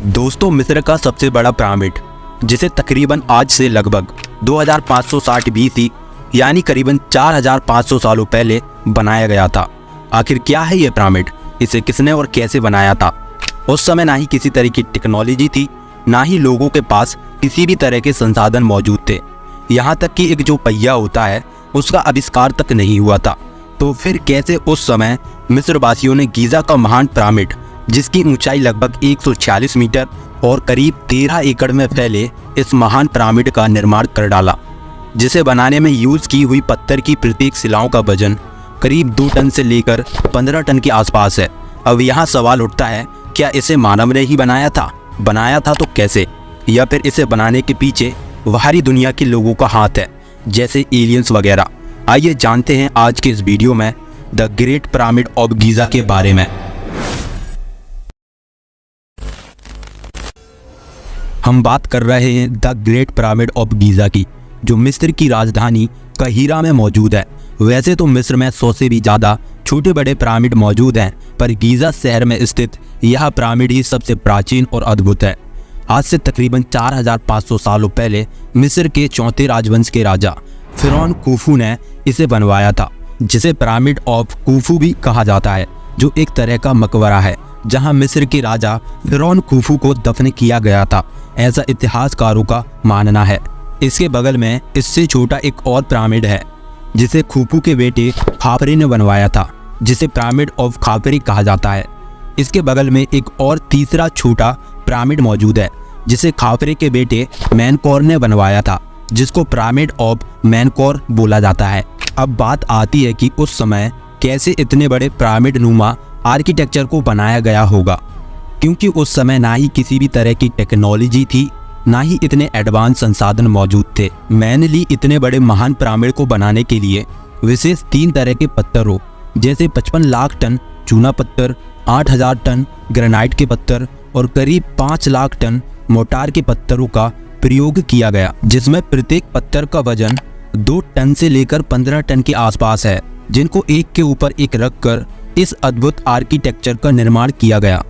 दोस्तों, मिस्र का सबसे बड़ा पिरामिड, जिसे तकरीबन आज से लगभग 2560 बीसी यानी करीबन 4500 सालों पहले बनाया गया था। आखिर क्या है ये पिरामिड? इसे किसने और कैसे बनाया था? उस समय ना ही किसी तरह की टेक्नोलॉजी थी, ना ही लोगों के पास किसी भी तरह के संसाधन मौजूद थे। यहाँ तक कि एक जो पहिया होता है उसका आविष्कार तक नहीं हुआ था। तो फिर कैसे उस समय मिस्र वासियों ने गीज़ा का महान पिरामिड, जिसकी ऊंचाई लगभग 146 मीटर और करीब 13 एकड़ में फैले इस महान पिरामिड का निर्माण कर डाला, जिसे बनाने में यूज़ की हुई पत्थर की प्रत्येक शिलाओं का वजन करीब 2 टन से लेकर 15 टन के आसपास है। अब यहाँ सवाल उठता है, क्या इसे मानव ने ही बनाया था? बनाया था तो कैसे? या फिर इसे बनाने के पीछे बाहरी दुनिया के लोगों का हाथ है, जैसे एलियंस वगैरह? आइए जानते हैं आज के इस वीडियो में the great pyramid of Giza के बारे में। हम बात कर रहे हैं the great pyramid of Giza की, जो मिस्र की राजधानी काहिरा में मौजूद है। वैसे तो मिस्र में 100 से भी ज़्यादा छोटे बड़े पिरामिड मौजूद हैं, पर गीज़ा शहर में स्थित यह पिरामिड ही सबसे प्राचीन और अद्भुत है। आज से तकरीबन 4500 सालों पहले मिस्र के चौथे राजवंश के राजा फिरौन खूफू ने इसे बनवाया था, जिसे पिरामिड ऑफ खूफू भी कहा जाता है, जो एक तरह का मकबरा है जहां मिस्र के राजा फिरौन खूफू को दफन किया गया था, ऐसा इतिहासकारों का मानना है। इसके बगल में इससे छोटा एक और पिरामिड है, जिसे खूफू के बेटे खाफरी ने बनवाया था, जिसे पिरामिड ऑफ खाफरी कहा जाता है। इसके बगल में एक और तीसरा छोटा पिरामिड मौजूद है, जिसे खाफरी के बेटे मेनकौर ने बनवाया था, जिसको पिरामिड ऑफ मेनकौर बोला जाता है। अब बात आती है कि उस समय कैसे इतने बड़े पिरामिड नुमा आर्किटेक्चर को बनाया गया होगा, क्योंकि उस समय ना ही किसी भी तरह की टेक्नोलॉजी थी, ना ही इतने एडवांस संसाधन मौजूद थे। मेनली इतने बड़े महान पिरामिड को बनाने के लिए विशेष 3 तरह के पत्थरों, जैसे 55 लाख टन चूना पत्थर, 8000 टन ग्रेनाइट के पत्थर और करीब 5 लाख टन मोटार के पत्थरों का प्रयोग किया गया, जिसमें प्रत्येक पत्थर का वजन 2 टन से लेकर 15 टन के आसपास है, जिनको एक के ऊपर एक रखकर इस अद्भुत आर्किटेक्चर का निर्माण किया गया।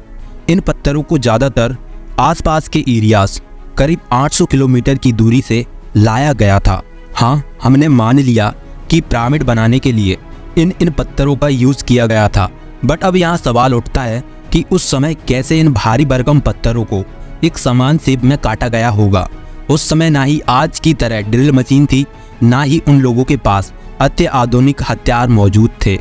इन पत्थरों को ज़्यादातर आसपास के एरियाज करीब 800 किलोमीटर की दूरी से लाया गया था। हाँ, हमने मान लिया कि पिरामिड बनाने के लिए इन पत्थरों का यूज़ किया गया था, बट अब यहाँ सवाल उठता है कि उस समय कैसे इन भारी भरकम पत्थरों को एक समान शेप में काटा गया होगा। उस समय ना ही आज की तरह ड्रिल मशीन थी, ना ही उन लोगों के पास अत्याधुनिक हथियार मौजूद थे।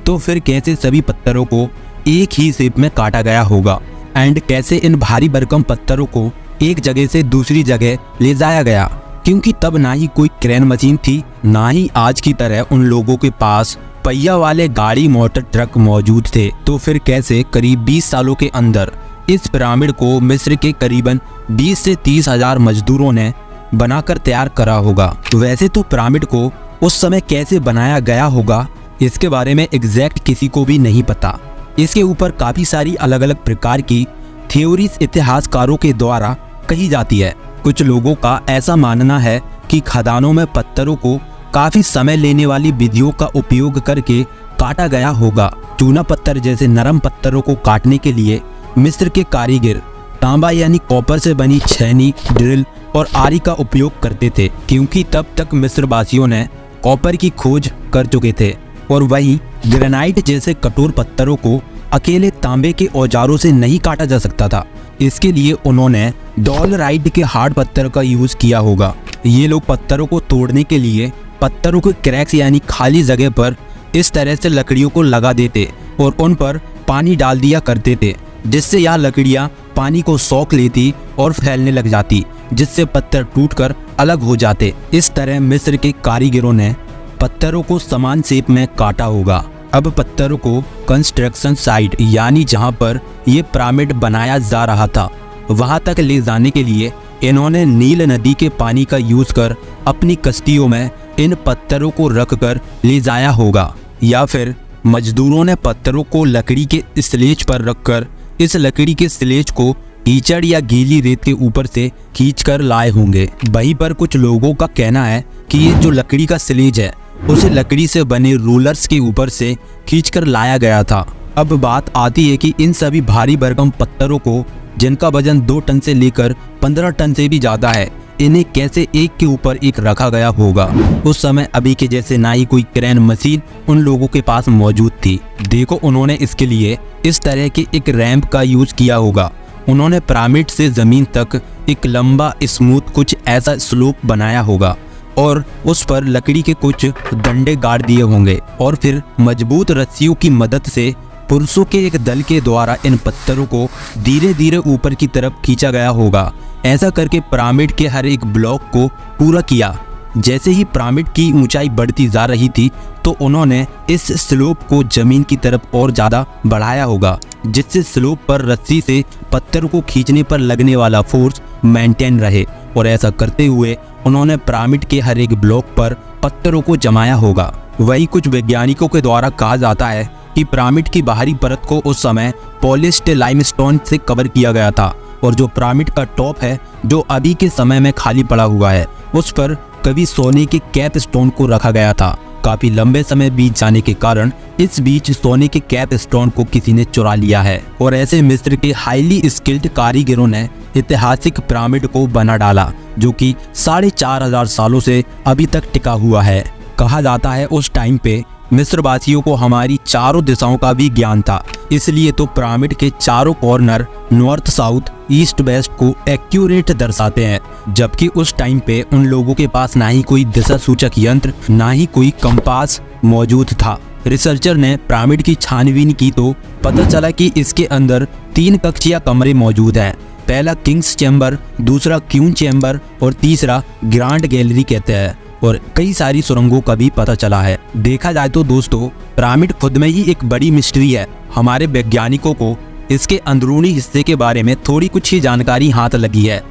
तो फिर कैसे सभी पत्थरों को एक ही शेप में काटा गया होगा, एंड कैसे इन भारी भरकम पत्थरों को एक जगह से दूसरी जगह ले जाया गया, क्योंकि तब ना ही कोई क्रेन मशीन थी, ना ही आज की तरह उन लोगों के पास पहिया वाले गाड़ी मोटर ट्रक मौजूद थे। तो फिर कैसे करीब 20 सालों के अंदर इस पिरामिड को मिस्र के करीबन 20 से 30 हजार मजदूरों ने बनाकर तैयार करा होगा? वैसे तो पिरामिड को उस समय कैसे बनाया गया होगा, इसके बारे में एग्जैक्ट किसी को भी नहीं पता। इसके ऊपर काफ़ी सारी अलग अलग प्रकार की थ्योरीज इतिहासकारों के द्वारा कही जाती है। कुछ लोगों का ऐसा मानना है कि खदानों में पत्थरों को काफ़ी समय लेने वाली विधियों का उपयोग करके काटा गया होगा। चूना पत्थर जैसे नरम पत्थरों को काटने के लिए मिस्र के कारीगर तांबा यानी कॉपर से बनी छेनी, ड्रिल और आरी का उपयोग करते थे, क्योंकि तब तक मिस्र वासियों ने कॉपर की खोज कर चुके थे। और वहीं ग्रेनाइट जैसे कठोर पत्थरों को अकेले तांबे के औजारों से नहीं काटा जा सकता था। इसके लिए उन्होंने डॉलराइट के हार्ड पत्थर का यूज़ किया होगा। ये लोग पत्थरों को तोड़ने के लिए पत्थरों के क्रैक्स यानी खाली जगह पर इस तरह से लकड़ियों को लगा देते और उन पर पानी डाल दिया करते थे, जिससे यह लकड़ियाँ पानी को सोख लेती और फैलने लग जाती, जिससे पत्थर टूटकर अलग हो जाते। इस तरह मिस्र के कारीगरों ने पत्थरों को समान शेप में काटा होगा। अब पत्थरों को कंस्ट्रक्शन साइट यानी जहां पर ये पिरामिड बनाया जा रहा था, वहां तक ले जाने के लिए इन्होंने नील नदी के पानी का यूज़ कर अपनी कश्तियों में इन पत्थरों को रखकर ले जाया होगा, या फिर मजदूरों ने पत्थरों को लकड़ी के स्लेज पर रखकर इस लकड़ी के स्लेज को कीचड़ या गीली रेत के ऊपर से खींचकर लाए होंगे। वहीं पर कुछ लोगों का कहना है कि ये जो लकड़ी का स्लेज है उसे लकड़ी से बने रूलर्स के ऊपर से खींचकर लाया गया था। अब बात आती है कि इन सभी भारी भरकम पत्थरों को जिनका वजन 2 टन से लेकर 15 टन से भी ज्यादा है, इन्हें कैसे एक के ऊपर एक रखा गया होगा। उस समय अभी के जैसे ना ही कोई क्रेन मशीन उन लोगों के पास मौजूद थी। देखो उन्होंने इसके लिए इस तरह के एक रैंप का यूज किया होगा। उन्होंने पिरामिड से जमीन तक एक लंबा स्मूथ कुछ ऐसा स्लोप बनाया होगा और उस पर लकड़ी के कुछ डंडे गाड़ दिए होंगे और फिर मजबूत रस्सियों की मदद से पुरुषों के एक दल के द्वारा इन पत्थरों को धीरे धीरे ऊपर की तरफ खींचा गया होगा। ऐसा करके पिरामिड के हर एक ब्लॉक को पूरा किया। जैसे ही पिरामिड की ऊंचाई बढ़ती जा रही थी तो उन्होंने इस स्लोप को जमीन की तरफ और ज़्यादा बढ़ाया होगा, जिससे स्लोप पर रस्सी से पत्थर को खींचने पर लगने वाला फोर्स मेंटेन रहे। और ऐसा करते हुए उन्होंने पिरामिड के हर एक ब्लॉक पर पत्थरों को जमाया होगा। वही कुछ वैज्ञानिकों के द्वारा कहा जाता है कि पिरामिड की बाहरी परत को उस समय पॉलिश्ड लाइमस्टोन से कवर किया गया था और जो पिरामिड का टॉप है, जो अभी के समय में खाली पड़ा हुआ है, उस पर कभी सोने के कैप स्टोन को रखा गया था। काफी लंबे समय बीत जाने के कारण इस बीच सोने के कैप स्टोन को किसी ने चुरा लिया है और ऐसे मिस्र के हाईली स्किल्ड कारीगरों ने ऐतिहासिक पिरामिड को बना डाला, जो कि 4500 सालों से अभी तक टिका हुआ है। कहा जाता है उस टाइम पे मिस्र वासियों को हमारी चारों दिशाओं का भी ज्ञान था, इसलिए तो पिरामिड के चारों corner north south east west को एक्यूरेट दर्शाते हैं। जबकि उस टाइम पे उन लोगों के पास ना ही कोई दिशा सूचक यंत्र, ना ही कोई कंपास मौजूद था। रिसर्चर ने पिरामिड की छानबीन की तो पता चला कि इसके अंदर 3 कक्षीय कमरे मौजूद हैं। पहला किंग्स चैम्बर, दूसरा क्वीन चैम्बर और तीसरा ग्रैंड गैलरी कहते हैं। और कई सारी सुरंगों का भी पता चला है। देखा जाए तो दोस्तों, पिरामिड खुद में ही एक बड़ी मिस्ट्री है। हमारे वैज्ञानिकों को इसके अंदरूनी हिस्से के बारे में थोड़ी कुछ ही जानकारी हाथ लगी है,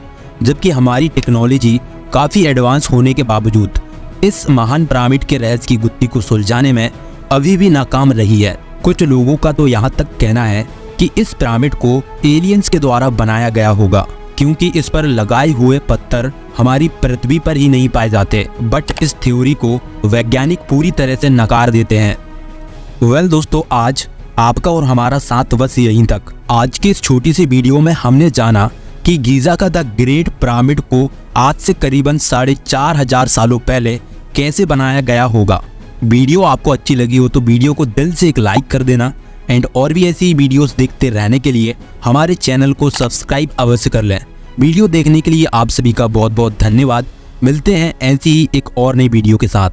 जबकि हमारी टेक्नोलॉजी काफ़ी एडवांस होने के बावजूद इस महान पिरामिड के रहस्य की गुत्थी को सुलझाने में अभी भी नाकाम रही है। कुछ लोगों का तो यहाँ तक कहना है कि इस पिरामिड को एलियंस के द्वारा बनाया गया होगा, क्योंकि इस पर लगाए हुए पत्थर हमारी पृथ्वी पर ही नहीं पाए जाते। बट इस थ्योरी को वैज्ञानिक पूरी तरह से नकार देते हैं। वेल दोस्तों, आज आपका और हमारा साथ बस यहीं तक। आज की इस छोटी सी वीडियो में हमने जाना कि गीज़ा का द ग्रेट पिरामिड को आज से करीबन 4500 सालों पहले कैसे बनाया गया होगा। वीडियो आपको अच्छी लगी हो तो वीडियो को दिल से एक लाइक कर देना एंड और भी ऐसी वीडियोस देखते रहने के लिए हमारे चैनल को सब्सक्राइब अवश्य कर लें। वीडियो देखने के लिए आप सभी का बहुत बहुत धन्यवाद। मिलते हैं ऐसी ही एक और नई वीडियो के साथ।